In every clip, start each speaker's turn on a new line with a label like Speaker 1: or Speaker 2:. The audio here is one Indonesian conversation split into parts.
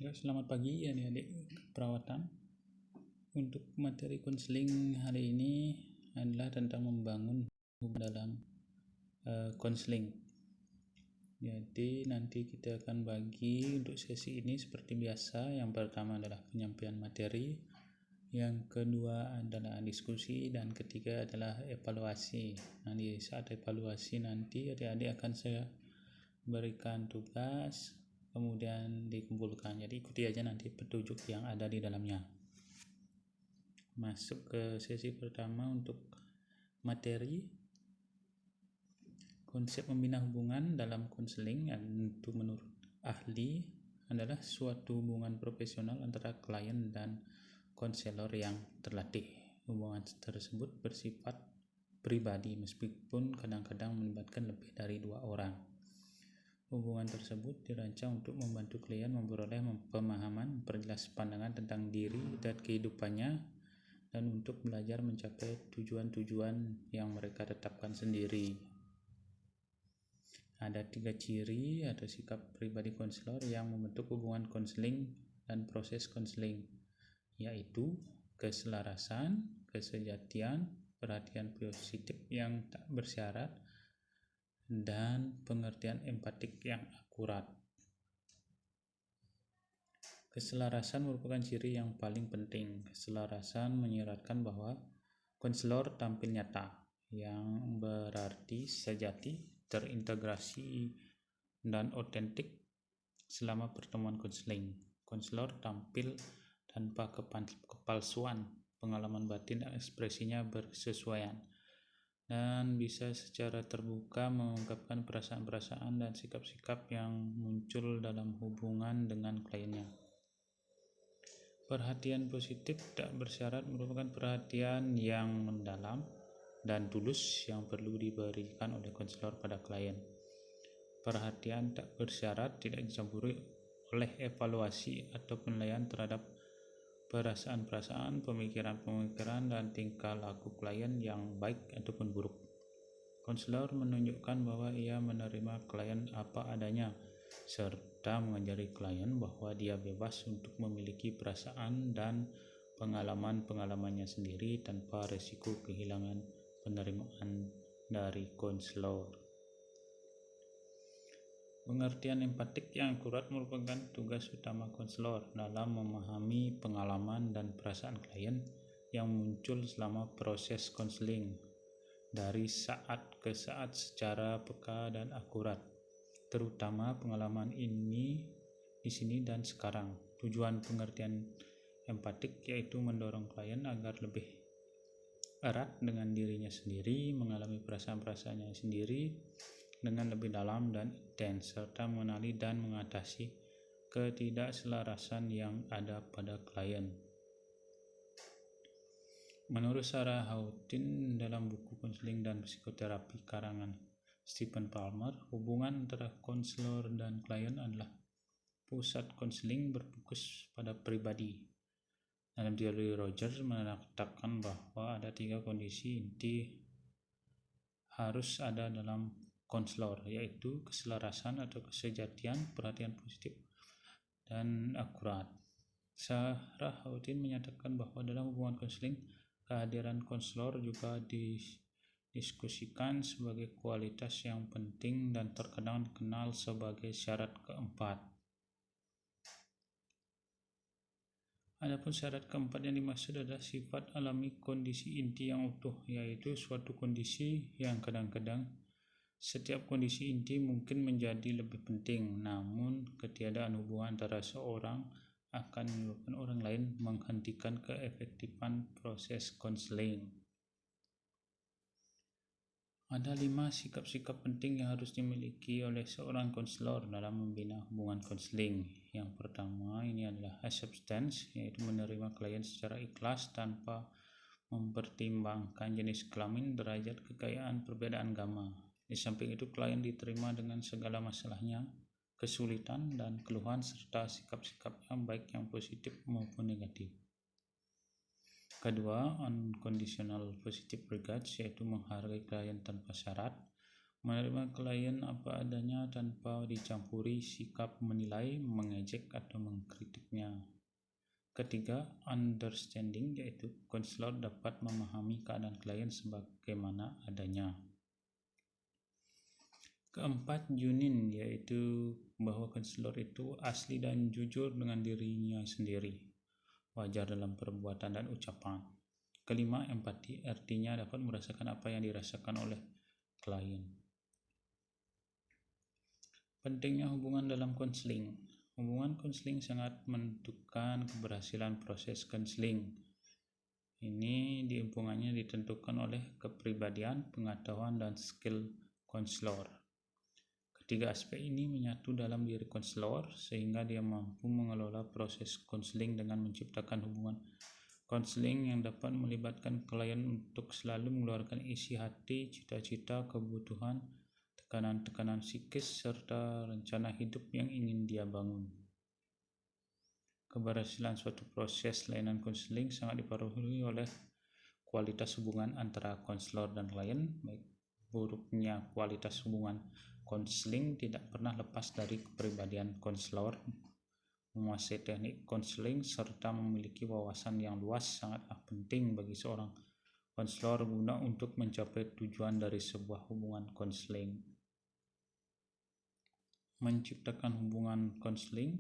Speaker 1: Ya, selamat pagi adik-adik perawatan. Untuk materi konseling hari ini adalah tentang membangun hubungan dalam konseling. Jadi nanti kita akan bagi untuk sesi ini seperti biasa. Yang pertama adalah penyampaian materi, yang kedua adalah diskusi, dan ketiga adalah evaluasi. Nah, di saat evaluasi nanti adik-adik akan saya berikan tugas, kemudian dikumpulkan. Jadi ikuti aja nanti petunjuk yang ada di dalamnya. Masuk ke sesi pertama untuk materi. Konsep membina hubungan dalam konseling itu menurut ahli adalah suatu hubungan profesional antara klien dan konselor yang terlatih. Hubungan tersebut bersifat pribadi meskipun kadang-kadang melibatkan lebih dari 2 orang. Hubungan tersebut dirancang untuk membantu klien memperoleh pemahaman, memperjelas pandangan tentang diri dan kehidupannya, dan untuk belajar mencapai tujuan-tujuan yang mereka tetapkan sendiri. Ada 3 ciri atau sikap pribadi konselor yang membentuk hubungan konseling dan proses konseling, yaitu keselarasan, kesejatian, perhatian positif yang tak bersyarat, dan pengertian empatik yang akurat. Keselarasan merupakan ciri yang paling penting. Keselarasan menyiratkan bahwa konselor tampil nyata, yang berarti sejati, terintegrasi, dan otentik selama pertemuan konseling. Konselor tampil tanpa kepalsuan, pengalaman batin dan ekspresinya bersesuaian, dan bisa secara terbuka mengungkapkan perasaan-perasaan dan sikap-sikap yang muncul dalam hubungan dengan kliennya. Perhatian positif tak bersyarat merupakan perhatian yang mendalam dan tulus yang perlu diberikan oleh konselor pada klien. Perhatian tak bersyarat tidak dicampuri oleh evaluasi atau penilaian terhadap perasaan-perasaan, pemikiran-pemikiran, dan tingkah laku klien yang baik ataupun buruk. Konselor menunjukkan bahwa ia menerima klien apa adanya, serta mengajari klien bahwa dia bebas untuk memiliki perasaan dan pengalaman-pengalamannya sendiri tanpa resiko kehilangan penerimaan dari konselor. Pengertian empatik yang akurat merupakan tugas utama konselor dalam memahami pengalaman dan perasaan klien yang muncul selama proses konseling dari saat ke saat secara peka dan akurat, terutama pengalaman ini di sini dan sekarang. Tujuan pengertian empatik yaitu mendorong klien agar lebih erat dengan dirinya sendiri, mengalami perasaan-perasaannya sendiri dengan lebih dalam dan intens, serta mengenali dan mengatasi ketidakselarasan yang ada pada klien. Menurut Sarah Houghton dalam buku Konseling dan Psikoterapi karangan Stephen Palmer, hubungan antara konselor dan klien adalah pusat konseling berfokus pada pribadi. Dalam teori Rogers mengatakan bahwa ada 3 kondisi inti harus ada dalam konselor, yaitu keselarasan atau kesejatian, perhatian positif, dan akurat. Sarah Houghton menyatakan bahwa dalam hubungan konseling, kehadiran konselor juga didiskusikan sebagai kualitas yang penting dan terkadang dikenal sebagai syarat keempat. Adapun syarat keempat yang dimaksud adalah sifat alami kondisi inti yang utuh, yaitu suatu kondisi yang kadang-kadang setiap kondisi inti mungkin menjadi lebih penting, namun ketiadaan hubungan antara seorang akan menyebabkan orang lain menghentikan keefektifan proses konseling. Ada 5 sikap-sikap penting yang harus dimiliki oleh seorang konselor dalam membina hubungan konseling. Yang pertama ini adalah acceptance, yaitu menerima klien secara ikhlas tanpa mempertimbangkan jenis kelamin, derajat, kekayaan, perbedaan agama. Di samping itu, klien diterima dengan segala masalahnya, kesulitan dan keluhan, serta sikap-sikapnya baik yang positif maupun negatif. Kedua, unconditional positive regards, yaitu menghargai klien tanpa syarat, Menerima klien apa adanya tanpa dicampuri sikap menilai, mengejek, atau mengkritiknya. Ketiga, understanding, yaitu konselor dapat memahami keadaan klien sebagaimana adanya. Keempat, genuine, yaitu bahwa konselor itu asli dan jujur dengan dirinya sendiri, wajar dalam perbuatan dan ucapan. Kelima, empati, artinya dapat merasakan apa yang dirasakan oleh klien. Pentingnya hubungan dalam konseling. Hubungan konseling sangat menentukan keberhasilan proses konseling. Ini hubungannya ditentukan oleh kepribadian, pengetahuan, dan skill konselor. Ketiga aspek ini menyatu dalam diri konselor sehingga dia mampu mengelola proses konseling dengan menciptakan hubungan konseling yang dapat melibatkan klien untuk selalu mengeluarkan isi hati, cita-cita, kebutuhan, tekanan-tekanan psikis, serta rencana hidup yang ingin dia bangun. Keberhasilan suatu proses layanan konseling sangat dipengaruhi oleh kualitas hubungan antara konselor dan klien. Baik buruknya kualitas hubungan konseling tidak pernah lepas dari kepribadian konselor. Menguasai teknik konseling serta memiliki wawasan yang luas sangatlah penting bagi seorang konselor guna untuk mencapai tujuan dari sebuah hubungan konseling. Menciptakan hubungan konseling.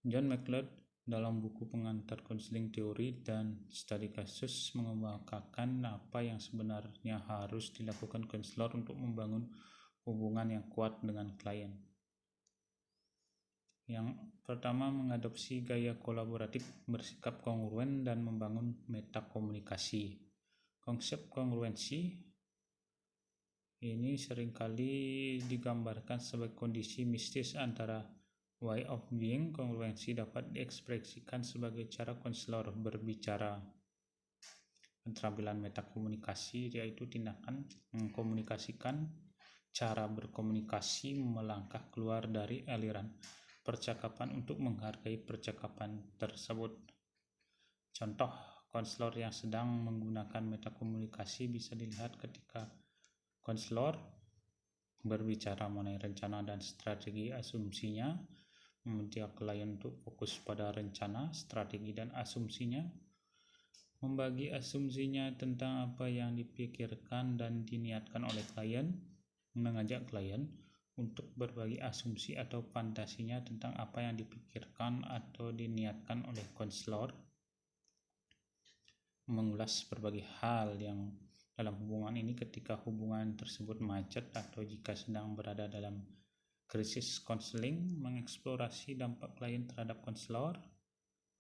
Speaker 1: John McLeod dalam buku pengantar konseling teori dan studi kasus mengemukakan apa yang sebenarnya harus dilakukan konselor untuk membangun hubungan yang kuat dengan klien. Yang pertama, mengadopsi gaya kolaboratif, bersikap kongruen, dan membangun metakomunikasi. Konsep kongruensi ini seringkali digambarkan sebagai kondisi mistis antara way of being. Kongruensi dapat diekspresikan sebagai cara konselor berbicara. Keterampilan metakomunikasi yaitu tindakan mengkomunikasikan, cara berkomunikasi, melangkah keluar dari aliran percakapan untuk menghargai percakapan tersebut. Contoh konselor yang sedang menggunakan metakomunikasi bisa dilihat ketika konselor berbicara mengenai rencana dan strategi asumsinya, meminta klien untuk fokus pada rencana, strategi, dan asumsinya, membagi asumsinya tentang apa yang dipikirkan dan diniatkan oleh klien, mengajak klien untuk berbagi asumsi atau fantasinya tentang apa yang dipikirkan atau diniatkan oleh konselor, mengulas berbagai hal yang dalam hubungan ini ketika hubungan tersebut macet atau jika sedang berada dalam krisis konseling, mengeksplorasi dampak klien terhadap konselor,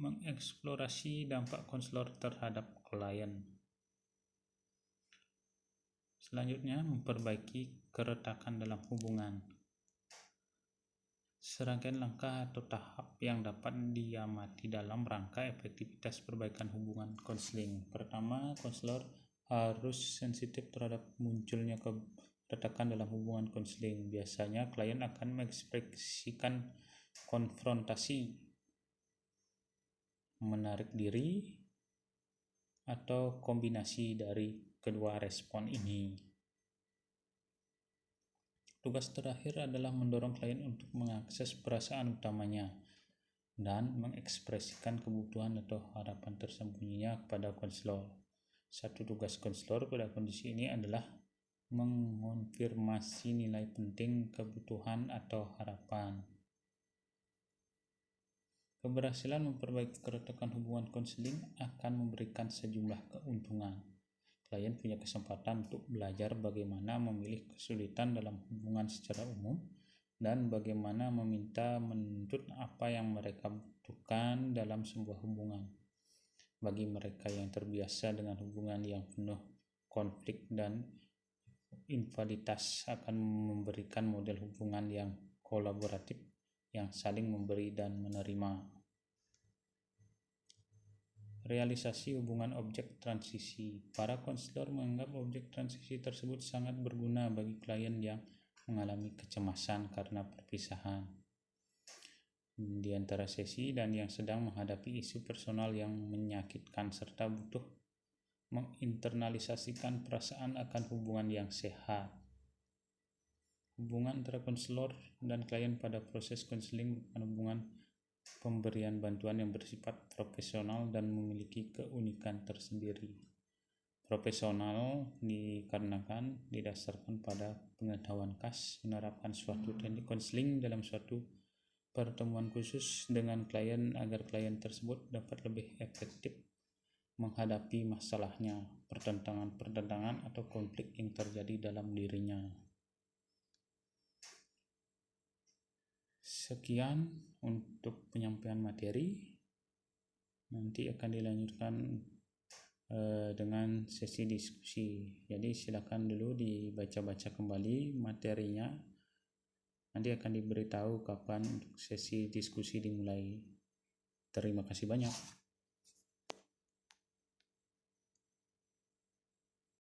Speaker 1: mengeksplorasi dampak konselor terhadap klien. Selanjutnya, memperbaiki keretakan dalam hubungan. Serangkaian langkah atau tahap yang dapat diamati dalam rangka efektivitas perbaikan hubungan konseling. Pertama, konselor harus sensitif terhadap munculnya keretakan dalam hubungan konseling. Biasanya klien akan mengekspresikan konfrontasi, menarik diri, atau kombinasi dari kedua respon ini. Tugas terakhir adalah mendorong klien untuk mengakses perasaan utamanya dan mengekspresikan kebutuhan atau harapan tersembunyinya kepada konselor. Satu tugas konselor pada kondisi ini adalah mengonfirmasi nilai penting kebutuhan atau harapan. Keberhasilan memperbaiki keretakan hubungan konseling akan memberikan sejumlah keuntungan. Klien punya kesempatan untuk belajar bagaimana memilih kesulitan dalam hubungan secara umum dan bagaimana menuntut apa yang mereka butuhkan dalam sebuah hubungan. Bagi mereka yang terbiasa dengan hubungan yang penuh konflik dan invaliditas, akan memberikan model hubungan yang kolaboratif, yang saling memberi dan menerima. Realisasi hubungan objek transisi. Para konselor menganggap objek transisi tersebut sangat berguna bagi klien yang mengalami kecemasan karena perpisahan di antara sesi dan yang sedang menghadapi isu personal yang menyakitkan serta butuh menginternalisasikan perasaan akan hubungan yang sehat. Hubungan antara konselor dan klien pada proses konseling merupakan hubungan pemberian bantuan yang bersifat profesional dan memiliki keunikan tersendiri. Profesional dikarenakan didasarkan pada pengetahuan khas menerapkan suatu teknik konseling dalam suatu pertemuan khusus dengan klien agar klien tersebut dapat lebih efektif menghadapi masalahnya, pertentangan atau konflik yang terjadi dalam dirinya. Sekian untuk penyampaian materi. Nanti akan dilanjutkan dengan sesi diskusi. Jadi silakan dulu dibaca-baca kembali materinya. Nanti akan diberitahu kapan untuk sesi diskusi dimulai. Terima kasih banyak.